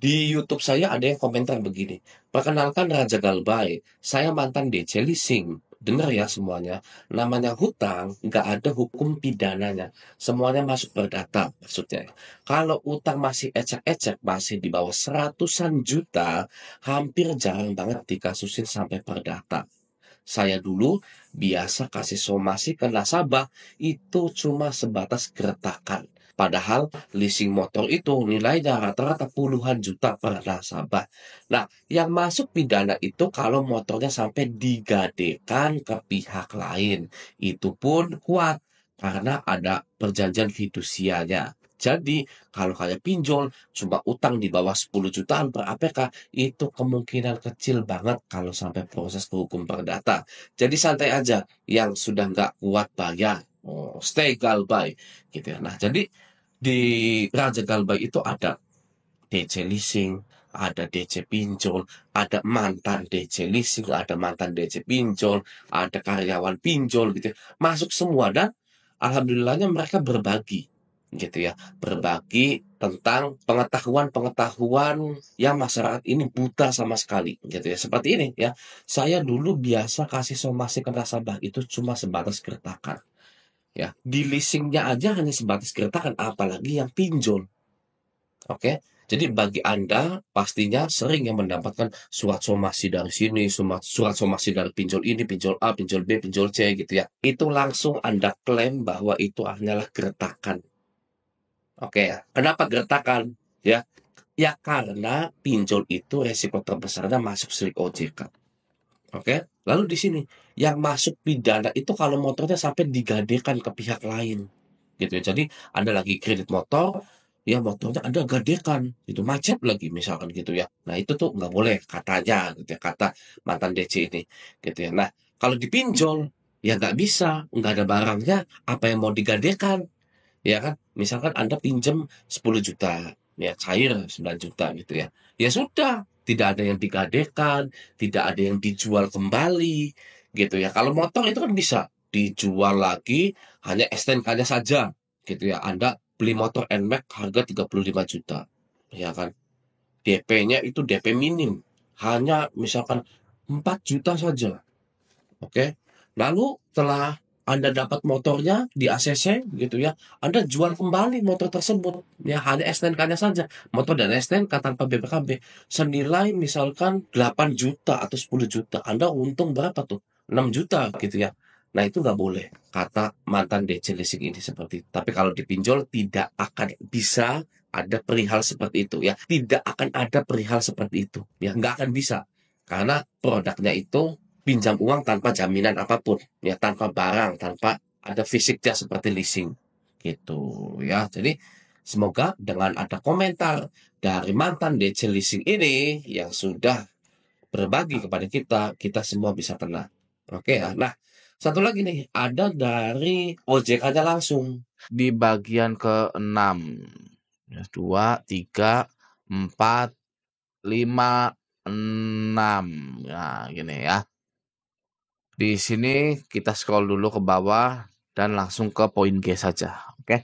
Di YouTube saya ada yang komentar begini, "Perkenalkan Raja Galbay, saya mantan DC leasing." Dengar ya semuanya, namanya hutang nggak ada hukum pidananya, semuanya masuk perdata maksudnya. Kalau utang masih ecek-ecek, masih di bawah seratusan juta, hampir jarang banget dikasusin sampai perdata. Saya dulu biasa kasih somasi ke nasabah, itu cuma sebatas gertakan. Padahal leasing motor itu nilainya rata-rata puluhan juta per nasabah. Nah, yang masuk pidana itu kalau motornya sampai digadekan ke pihak lain. Itu pun kuat karena ada perjanjian fidusianya. Jadi, kalau kayak pinjol, cuma utang di bawah 10 jutaan per APK, itu kemungkinan kecil banget kalau sampai proses ke hukum perdata. Jadi santai aja, yang sudah nggak kuat bayar. Oh, stay galbay gitu ya. Nah, jadi di Raja Galbay itu ada DC leasing, ada DC pinjol, ada mantan DC leasing, ada mantan DC pinjol, ada karyawan pinjol gitu ya. Masuk semua dan alhamdulillahnya mereka berbagi gitu ya. Berbagi tentang pengetahuan-pengetahuan yang masyarakat ini buta sama sekali gitu ya. Seperti ini ya. Saya dulu biasa kasih somasi ke nasabah itu cuma sebatas gertakan. Ya, di leasingnya aja hanya sebatas gertakan, apalagi yang pinjol. Oke, jadi bagi Anda pastinya sering yang mendapatkan surat somasi dari sini, surat somasi dari pinjol ini, pinjol A, pinjol B, pinjol C gitu ya. Itu langsung Anda klaim bahwa itu hanyalah gertakan. Oke ya, kenapa gertakan? Ya, ya karena pinjol itu resiko terbesarnya masuk slik OJK. Oke, lalu di sini yang masuk pidana itu kalau motornya sampai digadekan ke pihak lain gitu ya. Jadi Anda lagi kredit motor, ya motornya Anda gadekan, itu macet lagi misalkan gitu ya. Nah itu tuh nggak boleh katanya gitu ya, kata mantan DC ini gitu ya. Nah kalau dipinjol, ya nggak bisa, nggak ada barangnya, apa yang mau digadekan, ya kan? Misalkan Anda pinjam 10 juta, ya cair 9 juta gitu ya. Ya sudah, tidak ada yang digadekan, tidak ada yang dijual kembali gitu ya. Kalau motor itu kan bisa dijual lagi, hanya STNK-nya saja gitu ya. Anda beli motor NMAX harga 35 juta, ya kan? DP-nya itu DP minim, hanya misalkan 4 juta saja. Oke. Lalu setelah Anda dapat motornya di ACC gitu ya, Anda jual kembali motor tersebut. Ya hanya STNK-nya saja. Motor dan STNK tanpa BPKB. Senilai misalkan 8 juta atau 10 juta. Anda untung berapa tuh? 6 juta gitu ya. Nah itu nggak boleh. Kata mantan DC leasing ini seperti itu. Tapi kalau dipinjol tidak akan bisa ada perihal seperti itu ya. Tidak akan ada perihal seperti itu. Ya nggak akan bisa. Karena produknya itu pinjam uang tanpa jaminan apapun, ya tanpa barang, tanpa ada fisiknya seperti leasing, gitu ya. Jadi semoga dengan ada komentar dari mantan DC leasing ini yang sudah berbagi kepada kita, kita semua bisa tenang. Oke ya. Nah, satu lagi nih, ada dari OJK-nya langsung. Di bagian ke-6. 2, 3, 4, 5, 6. Nah, gini ya. Di sini kita scroll dulu ke bawah dan langsung ke poin G saja. Oke.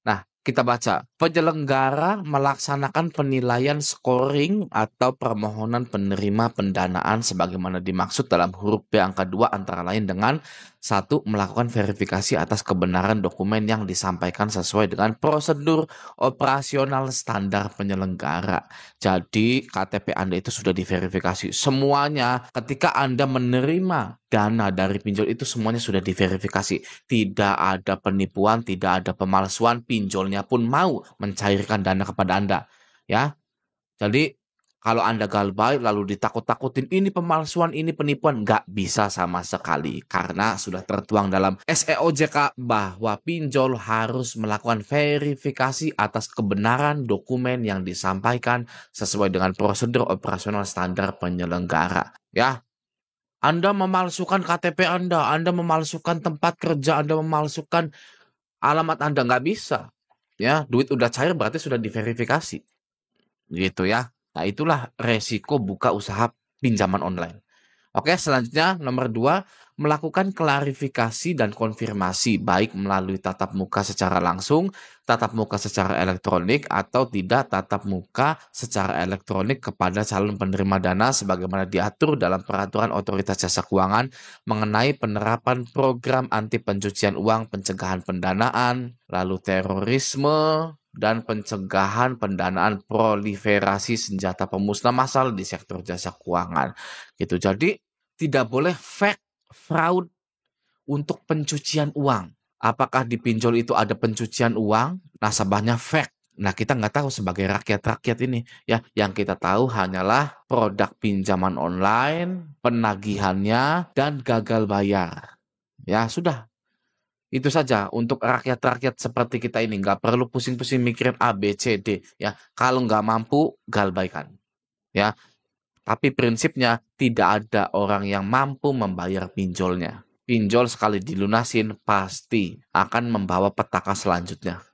Nah, kita baca. Penyelenggara melaksanakan penilaian scoring atau permohonan penerima pendanaan sebagaimana dimaksud dalam huruf B angka 2 antara lain dengan 1. Melakukan verifikasi atas kebenaran dokumen yang disampaikan sesuai dengan prosedur operasional standar penyelenggara. Jadi KTP Anda itu sudah diverifikasi. Semuanya ketika Anda menerima dana dari pinjol itu semuanya sudah diverifikasi. Tidak ada penipuan, tidak ada pemalsuan, pinjolnya pun mau mencairkan dana kepada Anda. Ya. Jadi kalau Anda galbay lalu ditakut-takutin ini pemalsuan, ini penipuan, nggak bisa sama sekali. Karena sudah tertuang dalam SEOJK bahwa pinjol harus melakukan verifikasi atas kebenaran dokumen yang disampaikan sesuai dengan prosedur operasional standar penyelenggara. Ya, Anda memalsukan KTP Anda memalsukan tempat kerja, Anda memalsukan alamat Anda, nggak bisa. Ya, duit udah cair berarti sudah diverifikasi. Gitu ya. Nah, itulah resiko buka usaha pinjaman online. Oke, selanjutnya nomor 2, melakukan klarifikasi dan konfirmasi baik melalui tatap muka secara langsung, tatap muka secara elektronik, atau tidak tatap muka secara elektronik kepada calon penerima dana sebagaimana diatur dalam peraturan Otoritas Jasa Keuangan mengenai penerapan program anti pencucian uang, pencegahan pendanaan, lalu terorisme, dan pencegahan pendanaan proliferasi senjata pemusnah massal di sektor jasa keuangan. Gitu. Jadi tidak boleh fake fraud untuk pencucian uang. Apakah di pinjol itu ada pencucian uang? Nasabahnya fake. Nah, kita nggak tahu sebagai rakyat-rakyat ini. Ya, yang kita tahu hanyalah produk pinjaman online, penagihannya, dan gagal bayar. Ya, sudah. Itu saja untuk rakyat-rakyat seperti kita ini. Nggak perlu pusing-pusing mikirin A, B, C, D. Ya, kalau nggak mampu, galbaikan. Ya, tapi prinsipnya tidak ada orang yang mampu membayar pinjolnya. Pinjol sekali dilunasin pasti akan membawa petaka selanjutnya.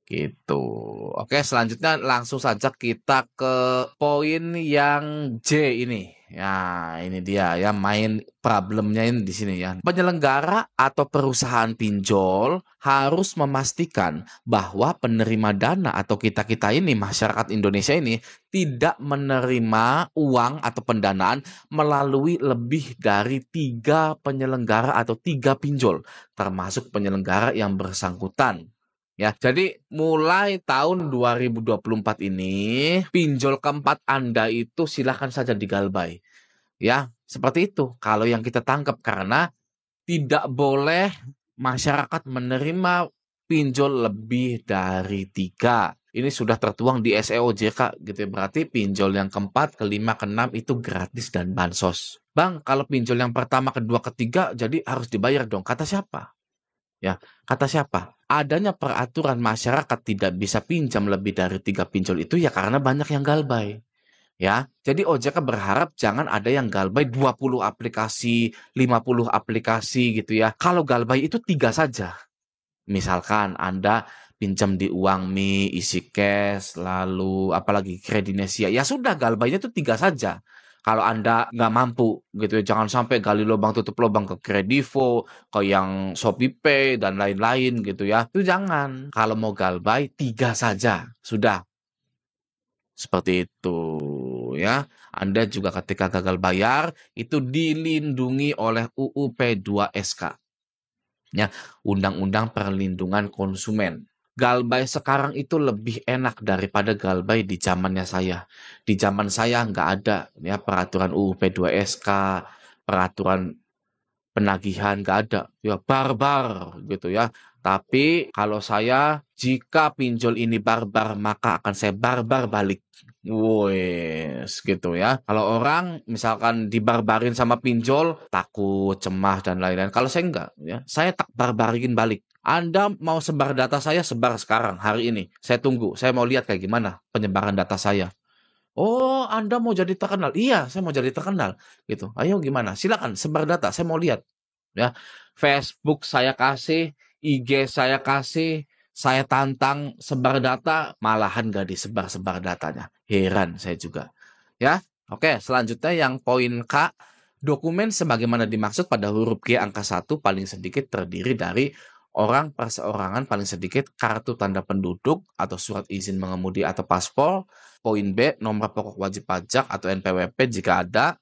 Gitu. Oke, selanjutnya langsung saja kita ke poin yang J ini. Ya, ini dia ya main problemnya ini di sini ya. Penyelenggara atau perusahaan pinjol harus memastikan bahwa penerima dana atau kita-kita ini, masyarakat Indonesia ini, tidak menerima uang atau pendanaan melalui lebih dari 3 penyelenggara atau 3 pinjol, termasuk penyelenggara yang bersangkutan. Ya, jadi mulai tahun 2024 ini, pinjol keempat Anda itu silahkan saja digalbay. Ya, seperti itu. Kalau yang kita tangkap karena tidak boleh masyarakat menerima pinjol lebih dari 3. Ini sudah tertuang di SEOJK gitu ya. Berarti pinjol yang keempat, kelima, keenam itu gratis dan bansos. Bang, kalau pinjol yang pertama, kedua, ketiga jadi harus dibayar dong. Kata siapa? Ya, kata siapa? Adanya peraturan masyarakat tidak bisa pinjam lebih dari 3 pinjol itu ya karena banyak yang galbay. Ya, jadi OJK berharap jangan ada yang galbay 20 aplikasi, 50 aplikasi gitu ya. Kalau galbay itu 3 saja. Misalkan Anda pinjam di Uangmi, Isi Cash, lalu apalagi Kredinesia. Ya sudah, galbaynya itu 3 saja. Kalau Anda nggak mampu gitu ya, jangan sampai gali lubang tutup lubang ke Kredivo, ke yang ShopeePay dan lain-lain gitu ya. Itu jangan. Kalau mau galbay 3 saja. Sudah. Seperti itu ya. Anda juga ketika gagal bayar itu dilindungi oleh UU P2SK. Ya, Undang-Undang Perlindungan Konsumen. Galbay sekarang itu lebih enak daripada galbay di zamannya saya. Di zaman saya nggak ada ya peraturan UU P2SK, peraturan penagihan nggak ada. Ya barbar gitu ya. Tapi kalau saya jika pinjol ini barbar maka akan saya barbar balik. Wes gitu ya. Kalau orang misalkan dibarbarin sama pinjol takut, cemas dan lain-lain. Kalau saya enggak ya. Saya tak barbarin balik. Anda mau sebar data saya sebar sekarang hari ini. Saya tunggu. Saya mau lihat kayak gimana penyebaran data saya. Oh, Anda mau jadi terkenal? Iya, saya mau jadi terkenal. Gitu. Ayo gimana? Silakan sebar data. Saya mau lihat. Ya, Facebook saya kasih, IG saya kasih, saya tantang sebar data, malahan gak disebar-sebar datanya. Heran saya juga. Ya, oke. Selanjutnya yang poin K, dokumen sebagaimana dimaksud pada huruf G angka 1 paling sedikit terdiri dari orang perseorangan paling sedikit kartu tanda penduduk atau surat izin mengemudi atau paspor. Poin B, nomor pokok wajib pajak atau NPWP jika ada,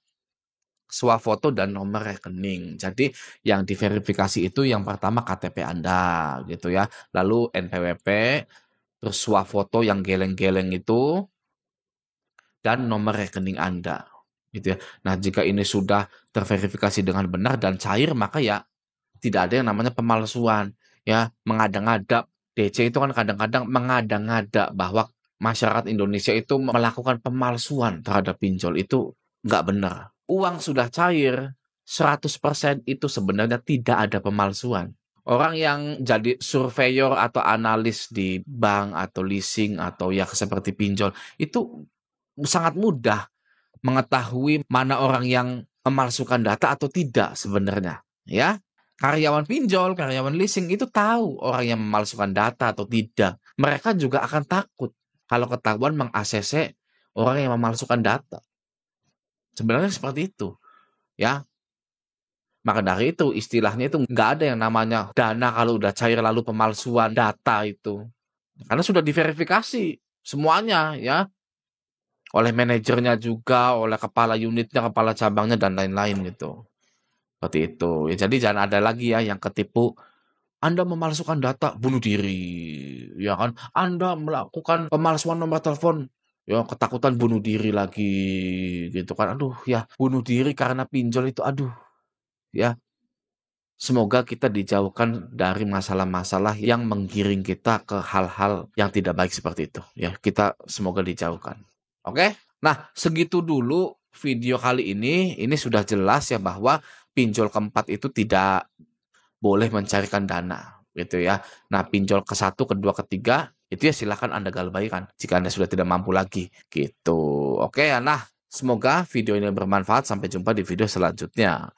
swafoto dan nomor rekening. Jadi yang diverifikasi itu yang pertama KTP Anda gitu ya. Lalu NPWP, terus swafoto yang geleng-geleng itu dan nomor rekening Anda gitu ya. Nah, jika ini sudah terverifikasi dengan benar dan cair maka ya tidak ada yang namanya pemalsuan ya, mengada-ngada. DC itu kan kadang-kadang mengada-ngada bahwa masyarakat Indonesia itu melakukan pemalsuan terhadap pinjol itu nggak benar. Uang sudah cair, 100% itu sebenarnya tidak ada pemalsuan. Orang yang jadi surveyor atau analis di bank atau leasing atau ya seperti pinjol itu sangat mudah mengetahui mana orang yang memalsukan data atau tidak sebenarnya. Ya, karyawan pinjol, karyawan leasing itu tahu orang yang memalsukan data atau tidak. Mereka juga akan takut kalau ketahuan meng-ACC orang yang memalsukan data. Sebenarnya seperti itu. ya. Maka dari itu istilahnya itu nggak ada yang namanya dana kalau udah cair lalu pemalsuan data itu. Karena sudah diverifikasi semuanya ya, oleh manajernya juga, oleh kepala unitnya, kepala cabangnya dan lain-lain gitu. Seperti itu. Ya, jadi jangan ada lagi ya yang ketipu, Anda memalsukan data, bunuh diri, ya kan? Anda melakukan pemalsuan nomor telepon, ya ketakutan bunuh diri lagi gitu kan. Aduh ya, bunuh diri karena pinjol itu aduh ya. Semoga kita dijauhkan dari masalah-masalah yang menggiring kita ke hal-hal yang tidak baik seperti itu. Ya, kita semoga dijauhkan. Oke? Nah, segitu dulu video kali ini. Ini sudah jelas ya bahwa pinjol keempat itu tidak boleh mencarikan dana, gitu ya. Nah, pinjol ke-1, kedua, ketiga, itu ya silakan Anda galbaikan jika Anda sudah tidak mampu lagi, gitu. Oke ya, nah, semoga video ini bermanfaat. Sampai jumpa di video selanjutnya.